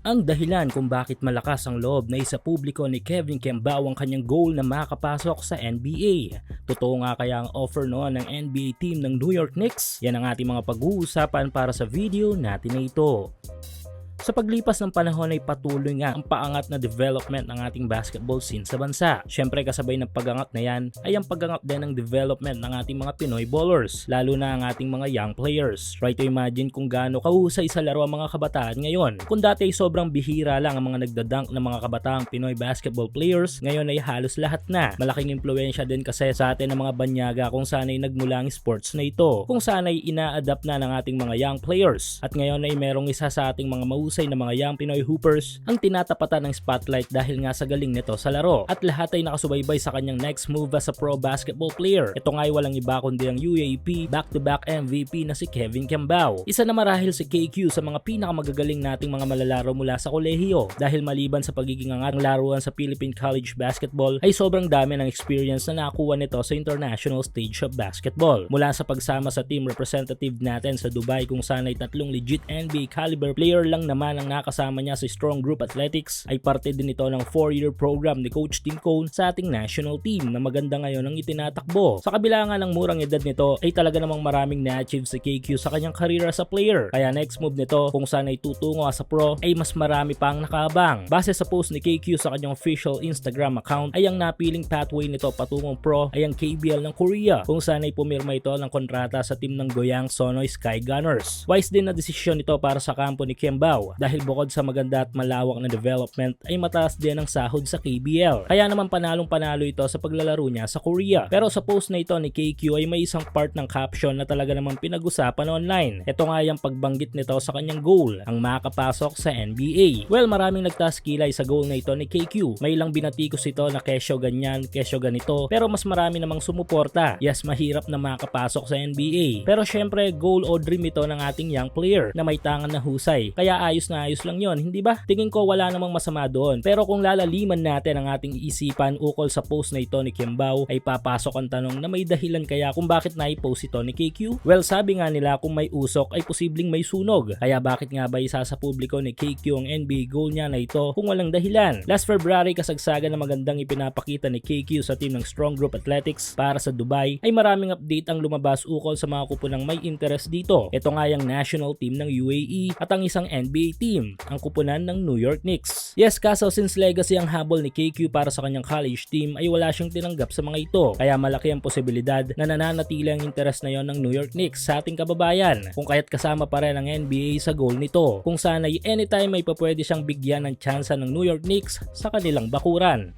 Ang dahilan kung bakit malakas ang loob na isa publiko ni Kevin Kembao ang kanyang goal na makapasok sa NBA. Totoo nga kaya ang offer noon ng NBA team ng New York Knicks? Yan ang ating mga pag-uusapan para sa video natin na ito. Sa paglipas ng panahon ay patuloy nga ang paangat na development ng ating basketball scene sa bansa. Siyempre kasabay ng pagangat na yan ay ang pagangat din ng development ng ating mga Pinoy ballers, lalo na ang ating mga young players. Try to imagine kung gaano kahusay sa laro ang mga kabataan ngayon. Kung dati ay sobrang bihira lang ang mga nagdadunk ng mga kabataang Pinoy basketball players, ngayon ay halos lahat na. Malaking impluensya din kasi sa atin ng mga banyaga kung saan ay nagmula ang sports na ito, kung saan ay ina-adapt na ng ating mga young players. At ngayon ay merong isa sa ating mga mahusay na mga young Pinoy hoopers ang tinatapatan ng spotlight dahil nga sa galing nito sa laro, at lahat ay nakasubaybay sa kanyang next move as a pro basketball player. Ito nga ay walang iba kundi ang UAAP back-to-back MVP na si Kevin Kembao. Isa na marahil si KQ sa mga pinakamagagaling nating mga malalaro mula sa kolehiyo, dahil maliban sa pagiging angat ng laruan sa Philippine College Basketball ay sobrang dami ng experience na nakuha nito sa international stage of basketball. Mula sa pagsama sa team representative natin sa Dubai kung saan ay 3 legit NBA caliber player lang naman ang nakasama niya sa Strong Group Athletics, ay parte din ito ng 4-year program ni Coach Tim Cone sa ating national team na maganda ngayon ang itinatakbo. Sa kabila nga ng murang edad nito ay talaga namang maraming na-achieve si KQ sa kanyang career as a player, kaya next move nito kung saan ay tutungo as a pro ay mas marami pang nakaabang. Base sa post ni KQ sa kanyang official Instagram account ay ang napiling pathway nito patungong pro ay ang KBL ng Korea, kung saan ay pumirma ito ng kontrata sa team ng Goyang Sonoy Sky Gunners. Wise din na desisyon ito para sa kampo ni Kembao, dahil bukod sa maganda at malawak na development ay mataas din ang sahod sa KBL. Kaya naman panalong-panalo ito sa paglalaro niya sa Korea. Pero sa post na ito ni KQ ay may isang part ng caption na talaga namang pinag-usapan online. Ito nga yung pagbanggit nito sa kanyang goal, ang makapasok sa NBA. Well, maraming nagtaas kilay sa goal na ito ni KQ. May ilang binatikos ito na kesyo ganyan, kesyo ganito, pero mas marami namang sumuporta. Yes, mahirap na makapasok sa NBA. Pero syempre, goal o dream ito ng ating young player na may tangan na husay. Kaya ayos na ayos lang yon, hindi ba? Tingin ko wala namang masama doon. Pero kung lalaliman natin ang ating isipan ukol sa post na ito ni Kembao, ay papasok ang tanong na may dahilan kaya kung bakit na-post ito ni KQ? Well, sabi nga nila kung may usok ay posibleng may sunog. Kaya bakit nga ba isa sa publiko ni KQ ang NBA goal niya na ito kung walang dahilan? Last February, kasagsagan na magandang ipinapakita ni KQ sa team ng Strong Group Athletics para sa Dubai, ay maraming update ang lumabas ukol sa mga kupunang may interest dito. Ito nga yung national team ng UAE at ang isang NBA team, ang kupunan ng New York Knicks. Yes, kaso since legacy ang habol ni KQ para sa kanyang college team ay wala siyang tinanggap sa mga ito, kaya malaki ang posibilidad na nananatili ang interest na yon ng New York Knicks sa ating kababayan, kung kaya't kasama pa rin ang NBA sa goal nito, kung sana ay anytime ay papwede siyang bigyan ng tsansa ng New York Knicks sa kanilang bakuran.